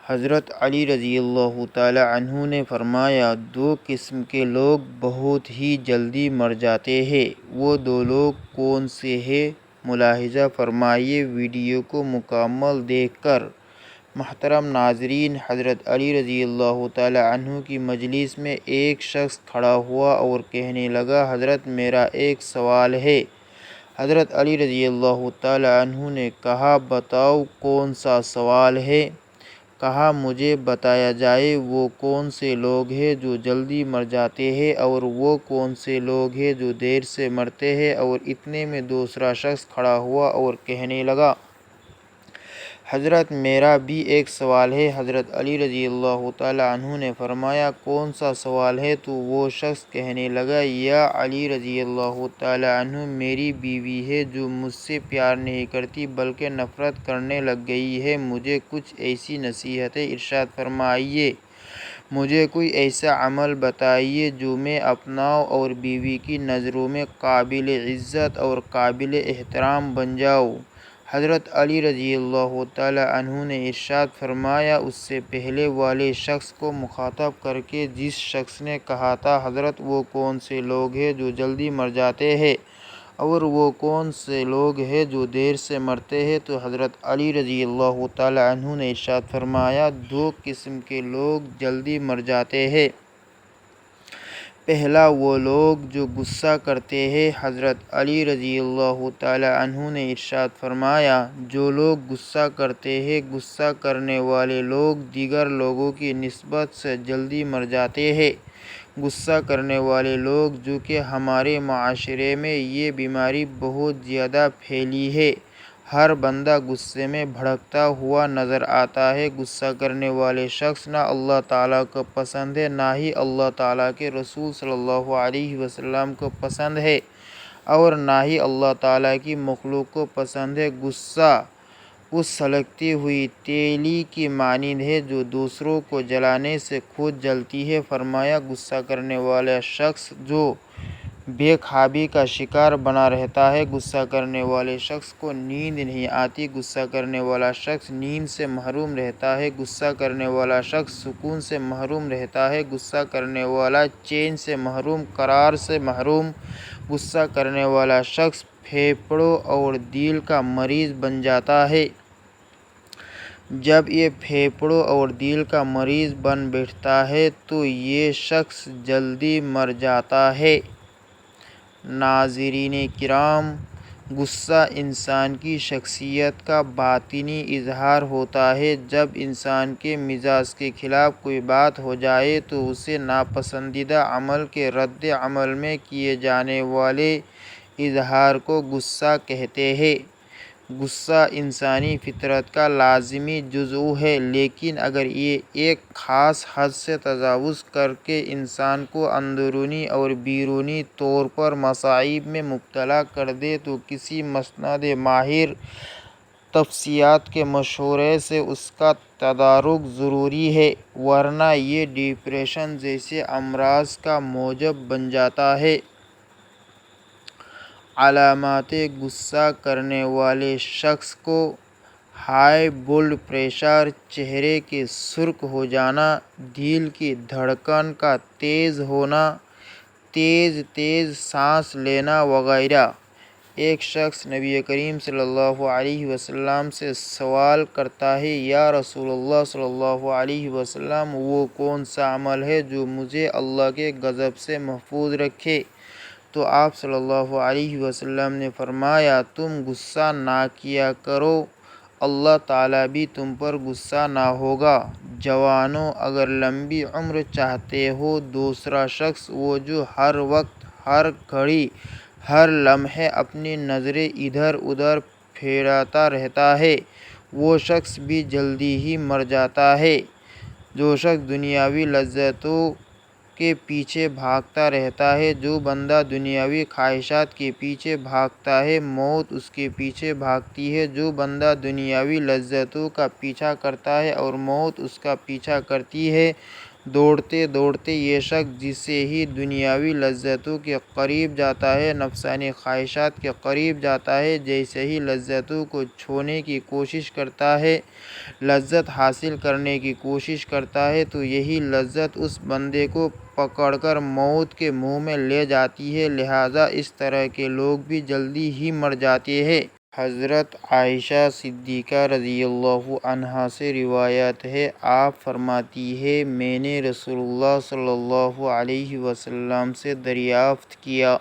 حضرت علی رضی اللہ تعالی عنہ نے فرمایا، دو قسم کے لوگ بہت ہی جلدی مر جاتے ہیں۔ وہ دو لوگ کون سے ہیں؟ ملاحظہ فرمائیے ویڈیو کو مکمل دیکھ کر۔ محترم ناظرین، حضرت علی رضی اللہ تعالی عنہ کی مجلس میں ایک شخص کھڑا ہوا اور کہنے لگا، حضرت میرا ایک سوال ہے۔ حضرت علی رضی اللہ تعالی عنہ نے کہا، بتاؤ کون سا سوال ہے؟ کہا، مجھے بتایا جائے وہ کون سے لوگ ہیں جو جلدی مر جاتے ہیں اور وہ کون سے لوگ ہیں جو دیر سے مرتے ہیں۔ اور اتنے میں دوسرا شخص کھڑا ہوا اور کہنے لگا، حضرت میرا بھی ایک سوال ہے۔ حضرت علی رضی اللہ تعالی عنہ نے فرمایا، کون سا سوال ہے؟ تو وہ شخص کہنے لگا، یا علی رضی اللہ تعالی عنہ، میری بیوی ہے جو مجھ سے پیار نہیں کرتی بلکہ نفرت کرنے لگ گئی ہے۔ مجھے کچھ ایسی نصیحتیں ارشاد فرمائیے، مجھے کوئی ایسا عمل بتائیے جو میں اپناؤں اور بیوی کی نظروں میں قابل عزت اور قابل احترام بن جاؤں۔ حضرت علی رضی اللہ تعالی عنہ نے ارشاد فرمایا، اس سے پہلے والے شخص کو مخاطب کر کے جس شخص نے کہا تھا، حضرت وہ کون سے لوگ ہیں جو جلدی مر جاتے ہیں اور وہ کون سے لوگ ہیں جو دیر سے مرتے ہیں، تو حضرت علی رضی اللہ تعالی عنہ نے ارشاد فرمایا، دو قسم کے لوگ جلدی مر جاتے ہیں۔ پہلا وہ لوگ جو غصہ کرتے ہیں۔ حضرت علی رضی اللہ تعالی عنہ نے ارشاد فرمایا، جو لوگ غصہ کرتے ہیں، غصہ کرنے والے لوگ دیگر لوگوں کی نسبت سے جلدی مر جاتے ہیں۔ غصہ کرنے والے لوگ، جو کہ ہمارے معاشرے میں یہ بیماری بہت زیادہ پھیلی ہے، ہر بندہ غصے میں بھڑکتا ہوا نظر آتا ہے۔ غصہ کرنے والے شخص نہ اللہ تعالیٰ کو پسند ہے، نہ ہی اللہ تعالیٰ کے رسول صلی اللہ علیہ وسلم کو پسند ہے اور نہ ہی اللہ تعالیٰ کی مخلوق کو پسند ہے۔ غصہ اس سلگتی ہوئی تیلی کی مانند ہے جو دوسروں کو جلانے سے خود جلتی ہے۔ فرمایا، غصہ کرنے والا شخص جو بے خوابی کا شکار بنا رہتا ہے۔ غصہ کرنے والے شخص کو نیند نہیں آتی۔ غصہ کرنے والا شخص نیند سے محروم رہتا ہے۔ غصہ کرنے والا شخص سکون سے محروم رہتا ہے۔ غصہ کرنے والا چین سے محروم، قرار سے محروم۔ غصہ کرنے والا شخص پھیپھڑوں اور دل کا مریض بن جاتا ہے۔ جب یہ پھیپھڑوں اور دل کا مریض بن بیٹھتا ہے تو یہ شخص جلدی مر جاتا ہے۔ ناظرین کرام، غصہ انسان کی شخصیت کا باطنی اظہار ہوتا ہے۔ جب انسان کے مزاج کے خلاف کوئی بات ہو جائے تو اسے ناپسندیدہ عمل کے رد عمل میں کیے جانے والے اظہار کو غصہ کہتے ہیں۔ غصہ انسانی فطرت کا لازمی جزو ہے، لیکن اگر یہ ایک خاص حد سے تجاوز کر کے انسان کو اندرونی اور بیرونی طور پر مصائب میں مبتلا کر دے تو کسی مسند ماہر نفسیات کے مشورے سے اس کا تدارک ضروری ہے، ورنہ یہ ڈپریشن جیسے امراض کا موجب بن جاتا ہے۔ علامات غصہ کرنے والے شخص کو: ہائی بلڈ پریشر، چہرے کے سرخ ہو جانا، دل کی دھڑکن کا تیز ہونا، تیز تیز سانس لینا وغیرہ۔ ایک شخص نبی کریم صلی اللہ علیہ وسلم سے سوال کرتا ہے، یا رسول اللہ صلی اللہ علیہ وسلم، وہ کون سا عمل ہے جو مجھے اللہ کے غضب سے محفوظ رکھے؟ تو آپ صلی اللہ علیہ وسلم نے فرمایا، تم غصہ نہ کیا کرو، اللہ تعالیٰ بھی تم پر غصہ نہ ہوگا۔ جوانوں، اگر لمبی عمر چاہتے ہو۔ دوسرا شخص، وہ جو ہر وقت، ہر گھڑی، ہر لمحے اپنی نظریں ادھر ادھر پھیراتا رہتا ہے، وہ شخص بھی جلدی ہی مر جاتا ہے۔ جو شخص دنیاوی لذتوں کے پیچھے بھاگتا رہتا ہے، جو بندہ دنیاوی خواہشات کے پیچھے بھاگتا ہے، موت اس کے پیچھے بھاگتی ہے۔ جو بندہ دنیاوی لذتوں کا پیچھا کرتا ہے اور موت اس کا پیچھا کرتی ہے، دوڑتے دوڑتے یہ شخص جسے ہی دنیاوی لذتوں کے قریب جاتا ہے، نفسانی خواہشات کے قریب جاتا ہے، جیسے ہی لذتوں کو چھونے کی کوشش کرتا ہے، لذت حاصل کرنے کی کوشش کرتا ہے، تو یہی لذت اس بندے کو پکڑ کر موت کے منہ میں لے جاتی ہے۔ لہٰذا اس طرح کے لوگ بھی جلدی ہی مر جاتے ہیں۔ حضرت عائشہ صدیقہ رضی اللہ عنہا سے روایت ہے، آپ فرماتی ہیں، میں نے رسول اللہ صلی اللہ علیہ وسلم سے دریافت کیا،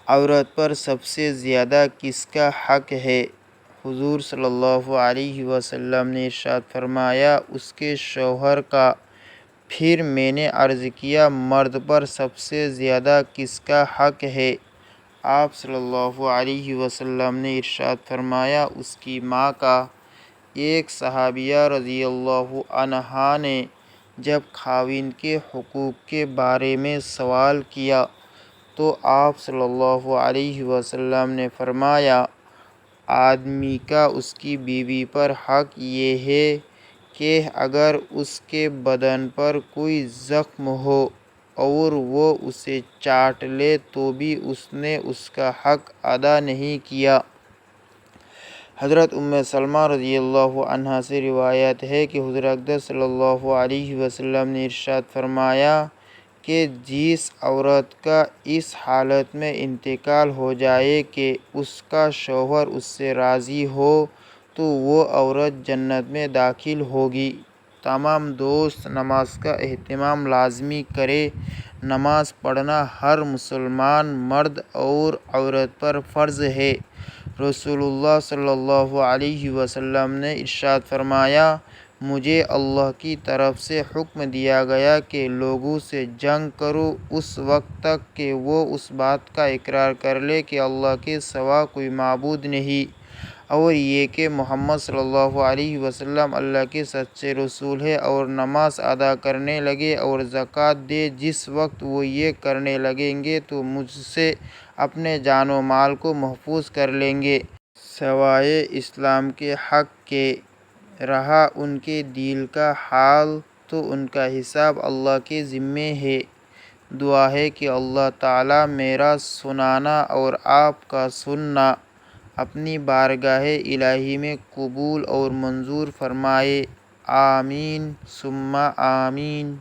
عورت پر سب سے زیادہ کس کا حق ہے؟ حضور صلی اللہ علیہ وسلم نے ارشاد فرمایا، اس کے شوہر کا۔ پھر میں نے عرض کیا، مرد پر سب سے زیادہ کس کا حق ہے؟ آپ صلی اللہ علیہ وسلم نے ارشاد فرمایا، اس کی ماں کا۔ ایک صحابیہ رضی اللہ عنہا نے جب خاوند کے حقوق کے بارے میں سوال کیا تو آپ صلی اللہ علیہ وسلم نے فرمایا، آدمی کا اس کی بیوی پر حق یہ ہے کہ اگر اس کے بدن پر کوئی زخم ہو اور وہ اسے چاٹ لے تو بھی اس نے اس کا حق ادا نہیں کیا۔ حضرت ام سلمہ رضی اللہ عنہا سے روایت ہے کہ حضور اقدس صلی اللہ علیہ وسلم نے ارشاد فرمایا کہ جس عورت کا اس حالت میں انتقال ہو جائے کہ اس کا شوہر اس سے راضی ہو تو وہ عورت جنت میں داخل ہوگی۔ تمام دوست نماز کا اہتمام لازمی کریں۔ نماز پڑھنا ہر مسلمان مرد اور عورت پر فرض ہے۔ رسول اللہ صلی اللہ علیہ وسلم نے ارشاد فرمایا، مجھے اللہ کی طرف سے حکم دیا گیا کہ لوگوں سے جنگ کرو اس وقت تک کہ وہ اس بات کا اقرار کر لے کہ اللہ کے سوا کوئی معبود نہیں، اور یہ کہ محمد صلی اللہ علیہ وسلم اللہ کے سچے رسول ہیں، اور نماز ادا کرنے لگے اور زکوٰۃ دے۔ جس وقت وہ یہ کرنے لگیں گے تو مجھ سے اپنے جان و مال کو محفوظ کر لیں گے، سوائے اسلام کے حق کے۔ رہا ان کے دل کا حال تو ان کا حساب اللہ کے ذمے ہے۔ دعا ہے کہ اللہ تعالیٰ میرا سنانا اور آپ کا سننا اپنی بارگاہ الہی میں قبول اور منظور فرمائے۔ آمین ثم آمین۔